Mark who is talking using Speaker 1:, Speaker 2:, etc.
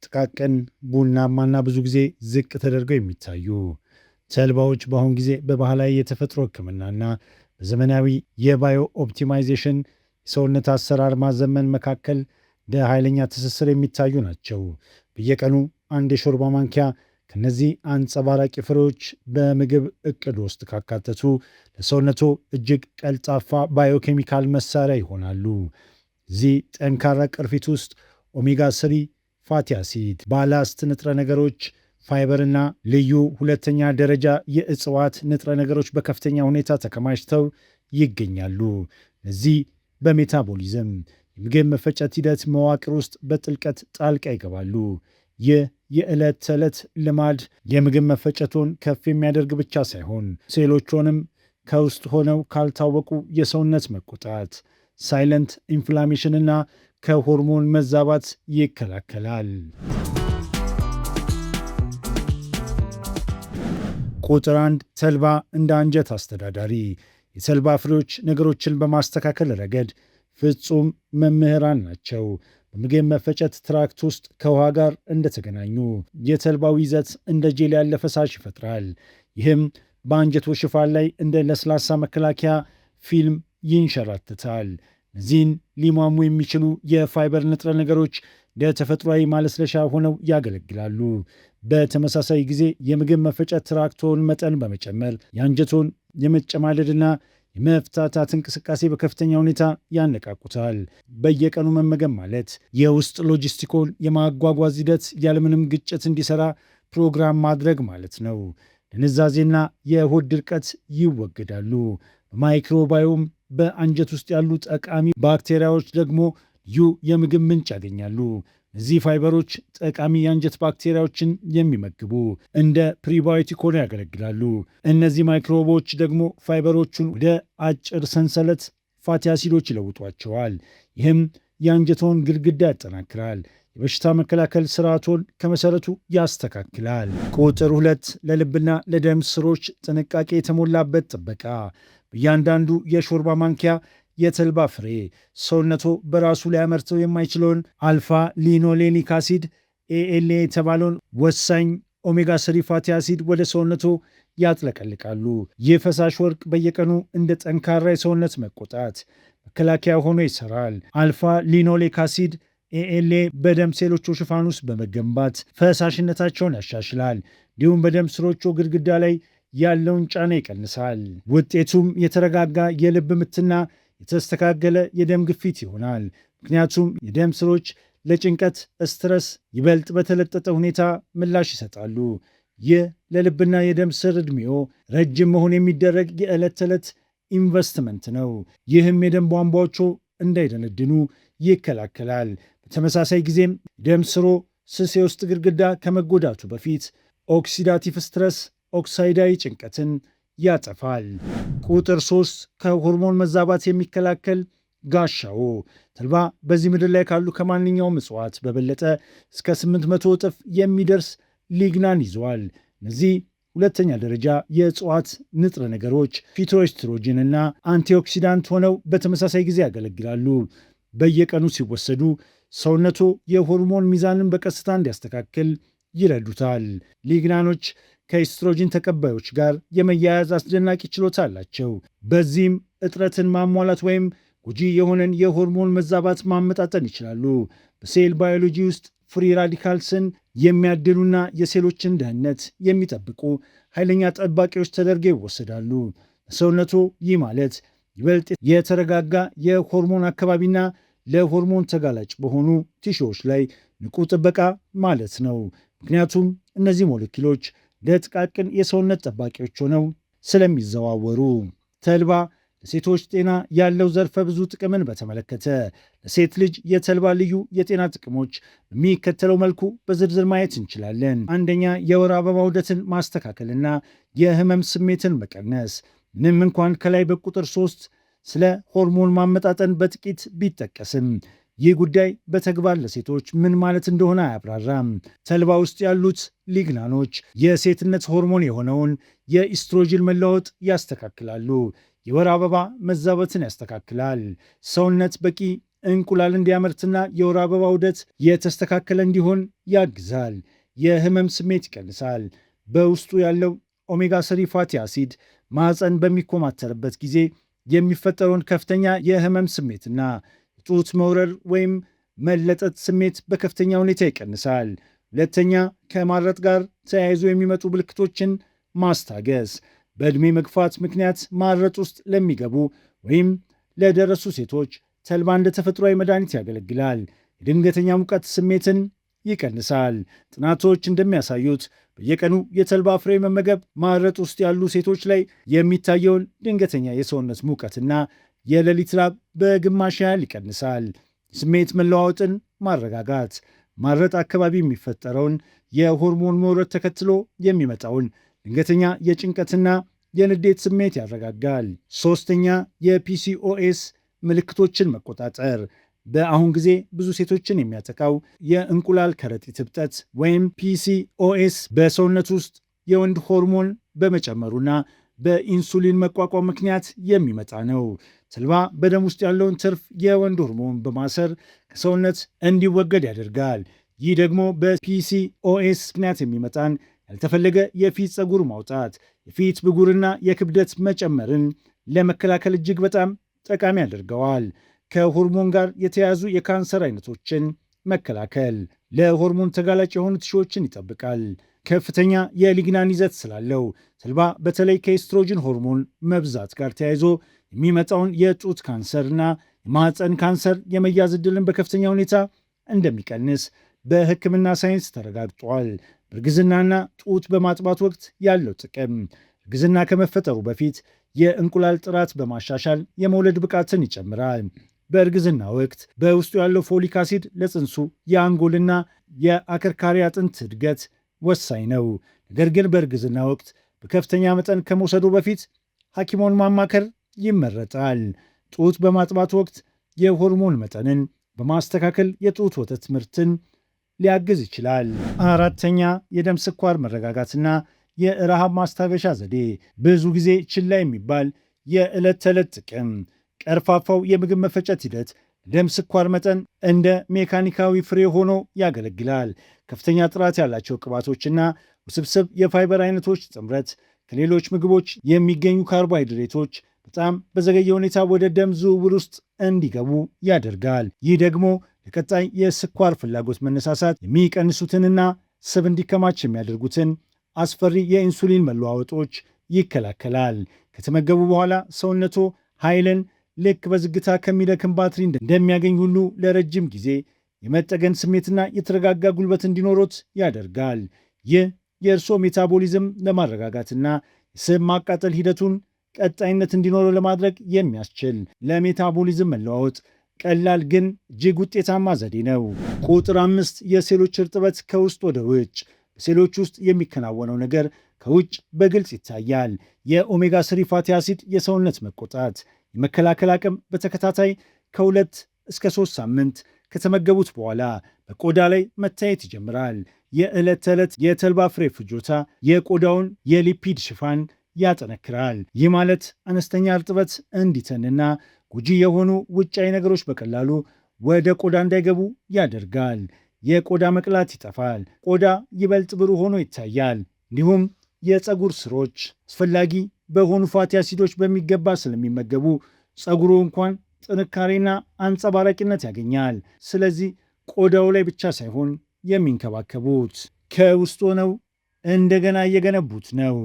Speaker 1: ጥቃቅን ቡናማና ብዙ ጊዜ ዝቅ ተደርገው የሚታዩ ተልባዎች በአሁን ጊዜ በባህላዊ የተፈጥሮ ሕክምናና በዘመናዊ የባዮ ኦፕቲማይዜሽን የሰውነት አሰራር ማዘመን መካከል በኃይለኛ ትስስር የሚታዩ ናቸው። በየቀኑ አንድ የሾርባ ማንኪያ ከነዚህ አንጸባራቂ ፍሬዎች በምግብ እቅድ ውስጥ ካካተቱ ለሰውነቶ እጅግ ቀልጣፋ ባዮኬሚካል መሳሪያ ይሆናሉ። እዚህ ጠንካራ ቅርፊት ውስጥ ኦሜጋ 3 ፋቲ አሲድ፣ ባላስት ንጥረ ነገሮች፣ ፋይበርና ልዩ ሁለተኛ ደረጃ የእጽዋት ንጥረ ነገሮች በከፍተኛ ሁኔታ ተከማችተው ይገኛሉ። እዚህ በሜታቦሊዝም የምግብ መፈጨት ሂደት መዋቅር ውስጥ በጥልቀት ጣልቃ ይገባሉ። ይህ የዕለት ተዕለት ልማድ የምግብ መፈጨቱን ከፍ የሚያደርግ ብቻ ሳይሆን ሴሎቹንም ከውስጥ ሆነው ካልታወቁ የሰውነት መቆጣት፣ ሳይለንት ኢንፍላሜሽንና ከሆርሞን መዛባት ይከላከላል። ቁጥር 1 ተልባ እንደ አንጀት አስተዳዳሪ። የተልባ ፍሬዎች ነገሮችን በማስተካከል ረገድ ፍጹም መምህራን ናቸው። በምግብ መፈጨት ትራክት ውስጥ ከውሃ ጋር እንደተገናኙ የተልባው ይዘት እንደ ጄል ያለ ፈሳሽ ይፈጥራል። ይህም በአንጀቶ ሽፋን ላይ እንደ ለስላሳ መከላከያ ፊልም ይንሸራትታል። እነዚህን ሊሟሙ የሚችሉ የፋይበር ንጥረ ነገሮች ለተፈጥሯዊ ማለስለሻ ሆነው ያገለግላሉ። በተመሳሳይ ጊዜ የምግብ መፈጨት ትራክቶን መጠን በመጨመር የአንጀቶን የመጨማደድና የመፍታታት እንቅስቃሴ በከፍተኛ ሁኔታ ያነቃቁታል። በየቀኑ መመገብ ማለት የውስጥ ሎጂስቲኮን የማጓጓዝ ሂደት ያለምንም ግጭት እንዲሰራ ፕሮግራም ማድረግ ማለት ነው። ድንዛዜና የሆድ ድርቀት ይወገዳሉ። በማይክሮባዮም በአንጀት ውስጥ ያሉ ጠቃሚ ባክቴሪያዎች ደግሞ ልዩ የምግብ ምንጭ ያገኛሉ። እዚህ ፋይበሮች ጠቃሚ የአንጀት ባክቴሪያዎችን የሚመግቡ እንደ ፕሪባዮቲክ ሆነው ያገለግላሉ። እነዚህ ማይክሮቦች ደግሞ ፋይበሮቹን ወደ አጭር ሰንሰለት ፋቲ አሲዶች ይለውጧቸዋል። ይህም የአንጀቶን ግድግዳ ያጠናክራል፣ የበሽታ መከላከል ስርዓቶን ከመሰረቱ ያስተካክላል። ቁጥር 2 ለልብና ለደም ስሮች ጥንቃቄ የተሞላበት ጥበቃ። በእያንዳንዱ የሾርባ ማንኪያ የተልባ ፍሬ ሰውነቶ በራሱ ሊያመርተው የማይችለውን አልፋ ሊኖሌኒክ አሲድ ኤኤልኤ የተባለውን ወሳኝ ኦሜጋ 3 ፋቲ አሲድ ወደ ሰውነቶ ያጥለቀልቃሉ። ይህ ፈሳሽ ወርቅ በየቀኑ እንደ ጠንካራ የሰውነት መቆጣት መከላከያ ሆኖ ይሰራል። አልፋ ሊኖሌክ አሲድ ኤኤልኤ በደም ሴሎቹ ሽፋን ውስጥ በመገንባት ፈሳሽነታቸውን ያሻሽላል። እንዲሁም በደም ስሮቹ ግድግዳ ላይ ያለውን ጫና ይቀንሳል። ውጤቱም የተረጋጋ የልብ ምትና የተስተካከለ የደም ግፊት ይሆናል። ምክንያቱም የደም ስሮች ለጭንቀት ስትረስ ይበልጥ በተለጠጠ ሁኔታ ምላሽ ይሰጣሉ። ይህ ለልብና የደም ስር ዕድሜዎ ረጅም መሆን የሚደረግ የዕለት ተዕለት ኢንቨስትመንት ነው። ይህም የደም ቧንቧዎቹ እንዳይደነድኑ ይከላከላል። በተመሳሳይ ጊዜም ደም ስሮ ስስ የውስጥ ግድግዳ ከመጎዳቱ በፊት ኦክሲዳቲቭ ስትረስ ኦክሳይዳዊ ጭንቀትን ያጠፋል። ቁጥር 3 ከሆርሞን መዛባት የሚከላከል ጋሻዎ። ተልባ በዚህ ምድር ላይ ካሉ ከማንኛውም እጽዋት በበለጠ እስከ 800 እጥፍ የሚደርስ ሊግናን ይዘዋል። እነዚህ ሁለተኛ ደረጃ የእጽዋት ንጥረ ነገሮች ፊቶኤስትሮጂን እና አንቲኦክሲዳንት ሆነው በተመሳሳይ ጊዜ ያገለግላሉ። በየቀኑ ሲወሰዱ ሰውነቶ የሆርሞን ሚዛንን በቀስታ እንዲያስተካክል ይረዱታል። ሊግናኖች ከኤስትሮጂን ተቀባዮች ጋር የመያያዝ አስደናቂ ችሎታ አላቸው። በዚህም እጥረትን ማሟላት ወይም ጎጂ የሆነን የሆርሞን መዛባት ማመጣጠን ይችላሉ። በሴል ባዮሎጂ ውስጥ ፍሪ ራዲካልስን የሚያድኑና የሴሎችን ደህንነት የሚጠብቁ ኃይለኛ ጠባቂዎች ተደርገው ይወሰዳሉ። በሰውነቶ ይህ ማለት ይበልጥ የተረጋጋ የሆርሞን አካባቢና ለሆርሞን ተጋላጭ በሆኑ ቲሾዎች ላይ ንቁ ጥበቃ ማለት ነው። ምክንያቱም እነዚህ ሞለኪሎች ለጥቃቅን የሰውነት ጠባቂዎች ሆነው ስለሚዘዋወሩ። ተልባ ለሴቶች ጤና ያለው ዘርፈ ብዙ ጥቅምን በተመለከተ ለሴት ልጅ የተልባ ልዩ የጤና ጥቅሞች በሚከተለው መልኩ በዝርዝር ማየት እንችላለን። አንደኛ፣ የወር አበባ ዑደትን ማስተካከልና የህመም ስሜትን መቀነስ። ምንም እንኳን ከላይ በቁጥር 3 ስለ ሆርሞን ማመጣጠን በጥቂት ቢጠቀስም ይህ ጉዳይ በተግባር ለሴቶች ምን ማለት እንደሆነ አያብራራም። ተልባ ውስጥ ያሉት ሊግናኖች የሴትነት ሆርሞን የሆነውን የኢስትሮጂን መለወጥ ያስተካክላሉ። የወር አበባ መዛባትን ያስተካክላል። ሰውነት በቂ እንቁላል እንዲያመርትና የወር አበባ ዑደት የተስተካከለ እንዲሆን ያግዛል። የህመም ስሜት ይቀንሳል። በውስጡ ያለው ኦሜጋ ስሪ ፋቲ አሲድ ማዕፀን በሚኮማተርበት ጊዜ የሚፈጠረውን ከፍተኛ የህመም ስሜትና ጡት መውረር ወይም መለጠጥ ስሜት በከፍተኛ ሁኔታ ይቀንሳል። ሁለተኛ፣ ከማረጥ ጋር ተያይዞ የሚመጡ ምልክቶችን ማስታገስ። በዕድሜ መግፋት ምክንያት ማረጥ ውስጥ ለሚገቡ ወይም ለደረሱ ሴቶች ተልባ እንደ ተፈጥሯዊ መድኃኒት ያገለግላል። የድንገተኛ ሙቀት ስሜትን ይቀንሳል። ጥናቶች እንደሚያሳዩት በየቀኑ የተልባ ፍሬ መመገብ ማረጥ ውስጥ ያሉ ሴቶች ላይ የሚታየውን ድንገተኛ የሰውነት ሙቀትና የሌሊት ላብ በግማሽ ያህል ይቀንሳል። ስሜት መለዋወጥን ማረጋጋት። ማረጥ አካባቢ የሚፈጠረውን የሆርሞን መውረድ ተከትሎ የሚመጣውን ድንገተኛ የጭንቀትና የንዴት ስሜት ያረጋጋል። ሶስተኛ፣ የፒሲኦኤስ ምልክቶችን መቆጣጠር። በአሁን ጊዜ ብዙ ሴቶችን የሚያጠቃው የእንቁላል ከረጢት እብጠት ወይም ፒሲኦኤስ በሰውነት ውስጥ የወንድ ሆርሞን በመጨመሩና በኢንሱሊን መቋቋም ምክንያት የሚመጣ ነው። ተልባ በደም ውስጥ ያለውን ትርፍ የወንድ ሆርሞን በማሰር ከሰውነት እንዲወገድ ያደርጋል። ይህ ደግሞ በፒሲኦኤስ ምክንያት የሚመጣን ያልተፈለገ የፊት ፀጉር ማውጣት፣ የፊት ብጉርና የክብደት መጨመርን ለመከላከል እጅግ በጣም ጠቃሚ ያደርገዋል። ከሆርሞን ጋር የተያያዙ የካንሰር አይነቶችን መከላከል፣ ለሆርሞን ተጋላጭ የሆኑ ቲሾዎችን ይጠብቃል። ከፍተኛ የሊግናን ይዘት ስላለው ተልባ በተለይ ከኤስትሮጅን ሆርሞን መብዛት ጋር ተያይዞ የሚመጣውን የጡት ካንሰርና የማህፀን ካንሰር የመያዝ ዕድልን በከፍተኛ ሁኔታ እንደሚቀንስ በሕክምና ሳይንስ ተረጋግጧል። በእርግዝናና ጡት በማጥባት ወቅት ያለው ጥቅም፣ እርግዝና ከመፈጠሩ በፊት የእንቁላል ጥራት በማሻሻል የመውለድ ብቃትን ይጨምራል። በእርግዝና ወቅት በውስጡ ያለው ፎሊክ አሲድ ለጽንሱ የአንጎልና የአከርካሪ አጥንት እድገት ወሳኝ ነው። ነገር ግን በእርግዝና ወቅት በከፍተኛ መጠን ከመውሰዱ በፊት ሐኪሞን ማማከር ይመረጣል። ጡት በማጥባት ወቅት የሆርሞን መጠንን በማስተካከል የጡት ወተት ምርትን ሊያግዝ ይችላል። አራተኛ፣ የደም ስኳር መረጋጋትና የረሃብ ማስታገሻ ዘዴ። ብዙ ጊዜ ችላ የሚባል የዕለት ተዕለት ጥቅም። ቀርፋፋው የምግብ መፈጨት ሂደት ደም ስኳር መጠን እንደ ሜካኒካዊ ፍሬ ሆኖ ያገለግላል። ከፍተኛ ጥራት ያላቸው ቅባቶችና ውስብስብ የፋይበር አይነቶች ጥምረት ከሌሎች ምግቦች የሚገኙ ካርቦሃይድሬቶች በጣም በዘገየ ሁኔታ ወደ ደም ዝውውር ውስጥ እንዲገቡ ያደርጋል። ይህ ደግሞ ለቀጣይ የስኳር ፍላጎት መነሳሳት የሚቀንሱትንና ስብ እንዲከማች የሚያደርጉትን አስፈሪ የኢንሱሊን መለዋወጦች ይከላከላል። ከተመገቡ በኋላ ሰውነቶ ኃይልን ልክ በዝግታ ከሚደክም ባትሪ እንደሚያገኝ ሁሉ ለረጅም ጊዜ የመጠገን ስሜትና የተረጋጋ ጉልበት እንዲኖሮት ያደርጋል። ይህ የእርስዎ ሜታቦሊዝም ለማረጋጋትና የስብ ማቃጠል ሂደቱን ቀጣይነት እንዲኖረው ለማድረግ የሚያስችል ለሜታቦሊዝም መለዋወጥ ቀላል ግን እጅግ ውጤታማ ዘዴ ነው። ቁጥር 5 የሴሎች እርጥበት ከውስጥ ወደ ውጭ። በሴሎች ውስጥ የሚከናወነው ነገር ከውጭ በግልጽ ይታያል። የኦሜጋ ስሪ ፋቲ አሲድ የሰውነት መቆጣት የመከላከል አቅም በተከታታይ ከ2 እስከ 3 ሳምንት ከተመገቡት በኋላ በቆዳ ላይ መታየት ይጀምራል። የዕለት ተዕለት የተልባ ፍሬ ፍጆታ የቆዳውን የሊፒድ ሽፋን ያጠነክራል። ይህ ማለት አነስተኛ እርጥበት እንዲተንና ጎጂ የሆኑ ውጫዊ ነገሮች በቀላሉ ወደ ቆዳ እንዳይገቡ ያደርጋል። የቆዳ መቅላት ይጠፋል። ቆዳ ይበልጥ ብሩህ ሆኖ ይታያል። እንዲሁም የፀጉር ስሮች አስፈላጊ በሆኑ ፋቲ አሲዶች በሚገባ ስለሚመገቡ ፀጉሩ እንኳን ጥንካሬና አንጸባራቂነት ያገኛል። ስለዚህ ቆዳው ላይ ብቻ ሳይሆን የሚንከባከቡት ከውስጥ ሆነው እንደገና እየገነቡት ነው።